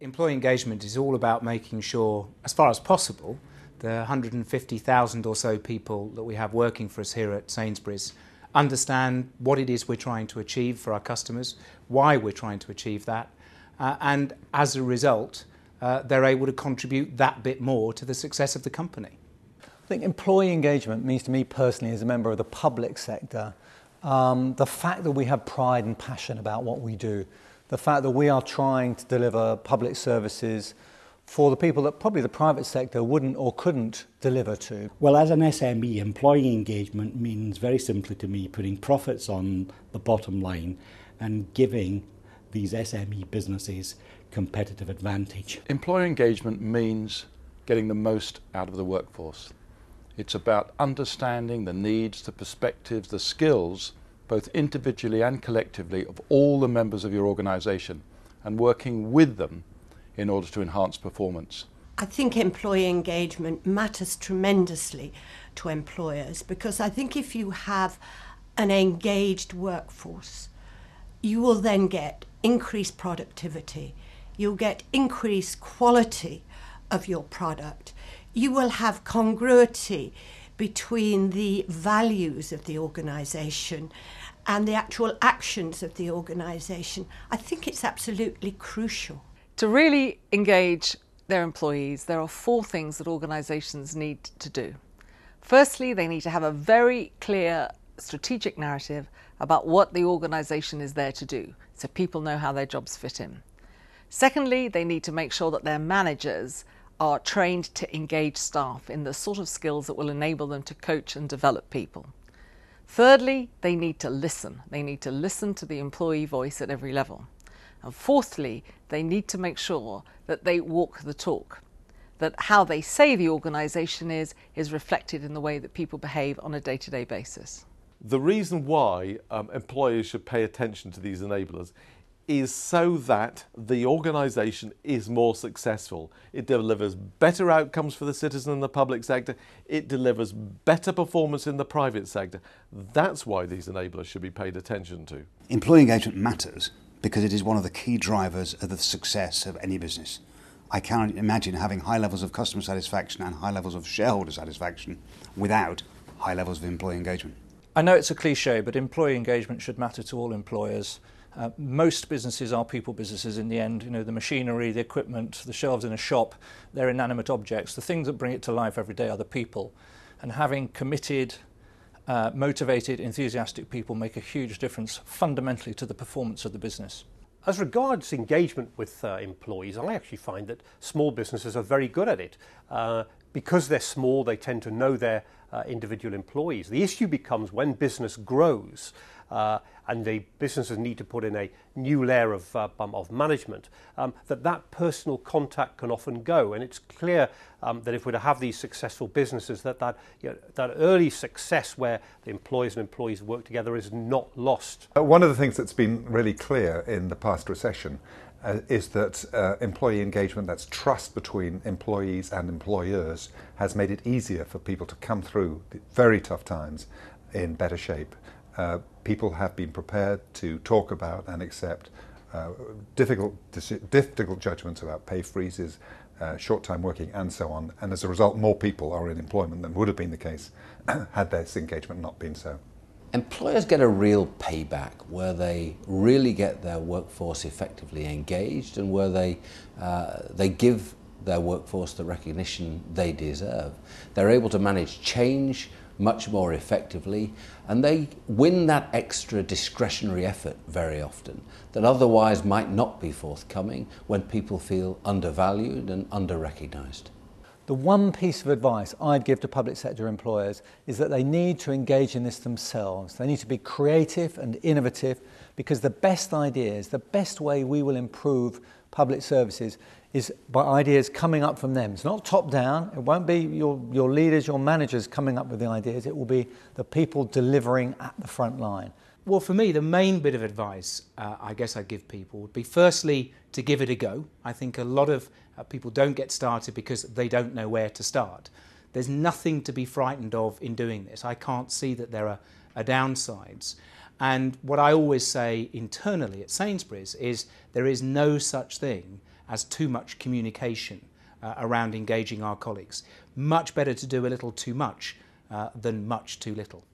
Employee engagement is all about making sure, as far as possible, the 150,000 or so people that we have working for us here at Sainsbury's understand what it is we're trying to achieve for our customers, why we're trying to achieve that, and as a result, they're able to contribute that bit more to the success of the company. I think employee engagement means to me personally, as a member of the public sector, the fact that we have pride and passion about what we do, the fact that we are trying to deliver public services for the people that probably the private sector wouldn't or couldn't deliver to. Well, as an SME, employee engagement means very simply to me putting profits on the bottom line and giving these SME businesses competitive advantage. Employee engagement means getting the most out of the workforce. It's about understanding the needs, the perspectives, the skills, both individually and collectively, of all the members of your organisation and working with them in order to enhance performance. I think employee engagement matters tremendously to employers because I think if you have an engaged workforce, you will then get increased productivity, you'll get increased quality of your product, you will have congruity between the values of the organisation and the actual actions of the organisation. I think it's absolutely crucial. To really engage their employees, there are 4 things that organisations need to do. Firstly, they need to have a very clear strategic narrative about what the organisation is there to do, so people know how their jobs fit in. Secondly, they need to make sure that their managers are trained to engage staff in the sort of skills that will enable them to coach and develop people. Thirdly, they need to listen. They need to listen to the employee voice at every level. And fourthly, they need to make sure that they walk the talk, that how they say the organisation is reflected in the way that people behave on a day-to-day basis. The reason why employers should pay attention to these enablers is so that the organisation is more successful. It delivers better outcomes for the citizen in the public sector. It delivers better performance in the private sector. That's why these enablers should be paid attention to. Employee engagement matters because it is one of the key drivers of the success of any business. I cannot imagine having high levels of customer satisfaction and high levels of shareholder satisfaction without high levels of employee engagement. I know it's a cliche, but employee engagement should matter to all employers. Most businesses are people businesses in the end. You know, the machinery, the equipment, the shelves in a shop, they're inanimate objects. The things that bring it to life every day are the people. And having committed, motivated, enthusiastic people make a huge difference fundamentally to the performance of the business. As regards engagement with employees, I actually find that small businesses are very good at it. Because they're small, they tend to know their individual employees. The issue becomes when business grows and the businesses need to put in a new layer of management, that personal contact can often go. And it's clear that if we're to have these successful businesses, that early success where the employers and employees work together is not lost. One of the things that's been really clear in the past recession is that employee engagement, that's trust between employees and employers, has made it easier for people to come through the very tough times in better shape. People have been prepared to talk about and accept difficult judgments about pay freezes, short-time working and so on, and as a result more people are in employment than would have been the case had this engagement not been so. Employers get a real payback where they really get their workforce effectively engaged and where they give their workforce the recognition they deserve. They're able to manage change much more effectively, and they win that extra discretionary effort very often that otherwise might not be forthcoming when people feel undervalued and under-recognised. The one piece of advice I'd give to public sector employers is that they need to engage in this themselves. They need to be creative and innovative, because the best ideas, the best way we will improve public services is by ideas coming up from them. It's not top down. It won't be your leaders, your managers coming up with the ideas. It will be the people delivering at the front line. Well, for me, the main bit of advice I guess I'd give people would be firstly to give it a go. I think a lot of people don't get started because they don't know where to start. There's nothing to be frightened of in doing this. I can't see that there are downsides. And what I always say internally at Sainsbury's is there is no such thing as too much communication around engaging our colleagues. Much better to do a little too much than much too little.